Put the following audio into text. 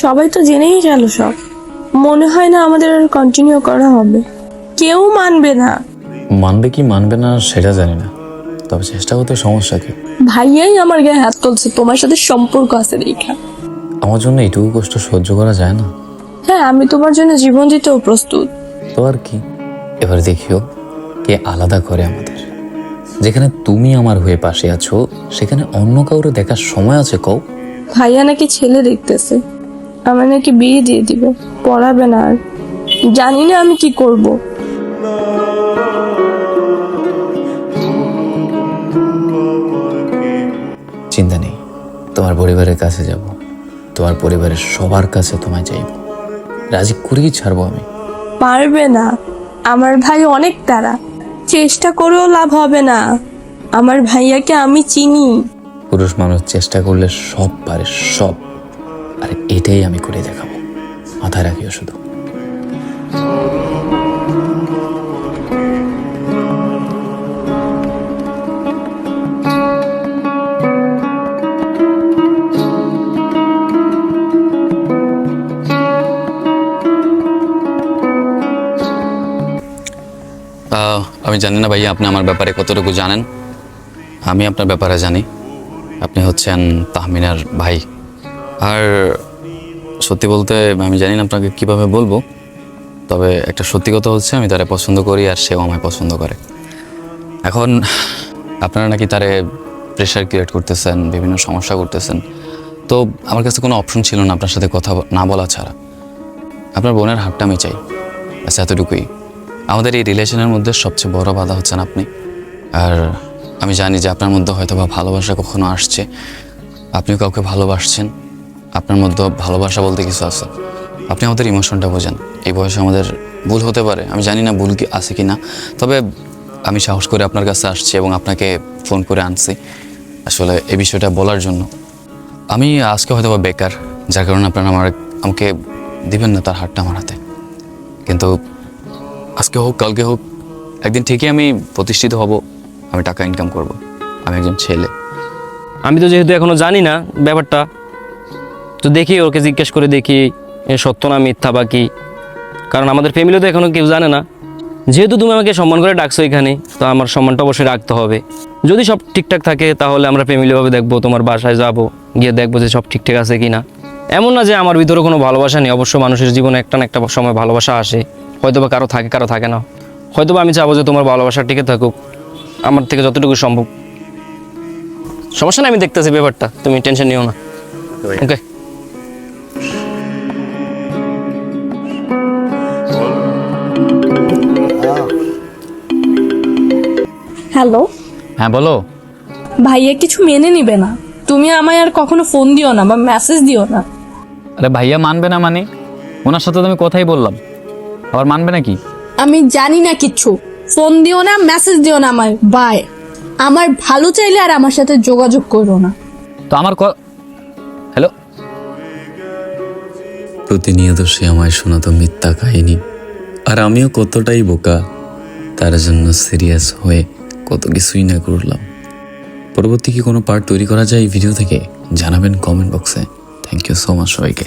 সবাই তো জেনেই গেল সব। মনে হয় না আমাদের আর কন্টিনিউ করা হবে। কেউ মানবে না। মানবে কি মানবে না সেটা জানি না, তবে চেষ্টা করতে সমস্যা কি? ভাইয়াই আমার গায়ে হাত তুলছে তোমার সাথে সম্পর্ক আছে দেখা। আমার জন্য এইটুকু কষ্ট সহ্য করা যায় না? হ্যাঁ, আমি তোমার জন্য জীবন দিতেও প্রস্তুত। তো আর কি, এবার দেখিও কে আলাদা করে আমাদের। যেখানে তুমি আমার হয়ে পাশে আছো সেখানে অন্য কাউরে দেখার সময় আছে কও? ভাইয়া নাকি ছেলে দেখতেছে, আমার নাকি বিয়ে দিয়ে দিবে, পড়াবে না আর। জানি না আমি কি করব। চিন্তা নেই, তোমার পরিবারের কাছে যাব, তোমার পরিবারের সবার কাছে তোমায় চাইব, রাজি করেই ছাড়বো আমি। পারবে না, আমার ভাই অনেক তারা, চেষ্টা করেও লাভ হবে না। আমার ভাইয়াকে আমি চিনি। পুরুষ মানুষ চেষ্টা করলে সব পারে, সব। আর এটাই আমি করে দেখাবো, মাথায় রাখিও শুধু। আমি জানি না ভাইয়া আপনি আমার ব্যাপারে কতটুকু জানেন। আমি আপনার ব্যাপারে জানি, আপনি হচ্ছেন তাহমিনার ভাই। আর সত্যি বলতে আমি জানি না আপনাকে কিভাবে বলবো, তবে একটা সত্যি কথা হচ্ছে আমি তারে পছন্দ করি আর সেও আমায় পছন্দ করে। এখন আপনারা নাকি তারে প্রেশার ক্রিয়েট করতেছেন, বিভিন্ন সমস্যা করতেছেন, তো আমার কাছে কোনো অপশন ছিল না আপনার সাথে কথা না বলা ছাড়া। আপনার বোনের হাতটা আমি চাই, ব্যাস এতটুকুই। আমাদের এই রিলেশনের মধ্যে সবচেয়ে বড় বাধা হচ্ছেন আপনি। আর আমি জানি যে আপনার মধ্যে হয়তো বা ভালোবাসা কখনো আসছে, আপনিও কাউকে ভালোবাসছেন, আপনার মধ্যে ভালোবাসা বলতে কিছু আছে। আপনি আমাদের ইমোশনটা বোঝেন। এই বয়সে আমাদের ভুল হতে পারে, আমি জানি না ভুল কি আছে কি না, তবে আমি সাহস করে আপনার কাছে আসছি এবং আপনাকে ফোন করে আনছি আসলে এই বিষয়টা বলার জন্য। আমি আজকে হয়তো বা বেকার, যার কারণে আপনারা আমাকে দিবেন না তার হাতটা আমার হাতে, কিন্তু আজকে হোক কালকে হোক একদিন ঠিকই আমি প্রতিষ্ঠিত হব, আমি টাকা ইনকাম করব, আমি একজন ছেলে। আমি তো যেহেতু এখনো জানি না ব্যাপারটা, তো দেখি ওকে জিজ্ঞেস করে দেখি এ সত্য না মিথ্যা বা কি, কারণ আমাদের ফ্যামিলি তো এখনো কেউ জানে না। যেহেতু তুমি আমাকে সম্মান করে ডাকছো এখানে, তো আমার সম্মানটা অবশ্যই রাখতে হবে। যদি সব ঠিকঠাক থাকে তাহলে আমরা ফ্যামিলিভাবে দেখবো, তোমার বাসায় যাব, গিয়ে দেখবো যে সব ঠিকঠাক আছে কি না। এমন না যে আমার ভিতরে কোনো ভালোবাসা নেই, অবশ্য মানুষের জীবনে একটা না একটা সময় ভালোবাসা আসে, হয়তো বা কারো থাকে কারো থাকে না। হয়তো বা আমি চাবো যে তোমার ভালোবাসা টিকে থাকুক, আমার থেকে যতটুকু সম্ভব। সমস্যা নেই, আমি দেখতেছি ব্যাপারটা, তুমি টেনশন নিও না। ওকে। হ্যালো হ্যাঁ বলো। ভাইয়া কিছু মেনে নিবে না, তুমি আমায় আর কখনো ফোন দিও না বা মেসেজ দিও না। আরে ভাইয়া মানবে না মানে? ওনার সাথে তো আমি কথাই বললাম, আবার মানবে নাকি? আমি জানি না কিচ্ছু, ফোন দিও না, মেসেজ দিও না আমায়। বাই। আমার ভালো চাইলে আর আমার সাথে যোগাযোগ করো না। তো আমার হ্যালো। প্রতিনিয়ত সে আমায় শোনাতো মিথ্যা কাহিনী, আর আমিও কতটাই বোকা, তার জন্য সিরিয়াস হয়ে কত কিছুই না করলাম। পরবর্তী কি কোনো পার্ট তৈরি করা যায় এই ভিডিও থেকে জানাবেন কমেন্ট বক্সে। থ্যাংক ইউ সো মাচ সবাইকে।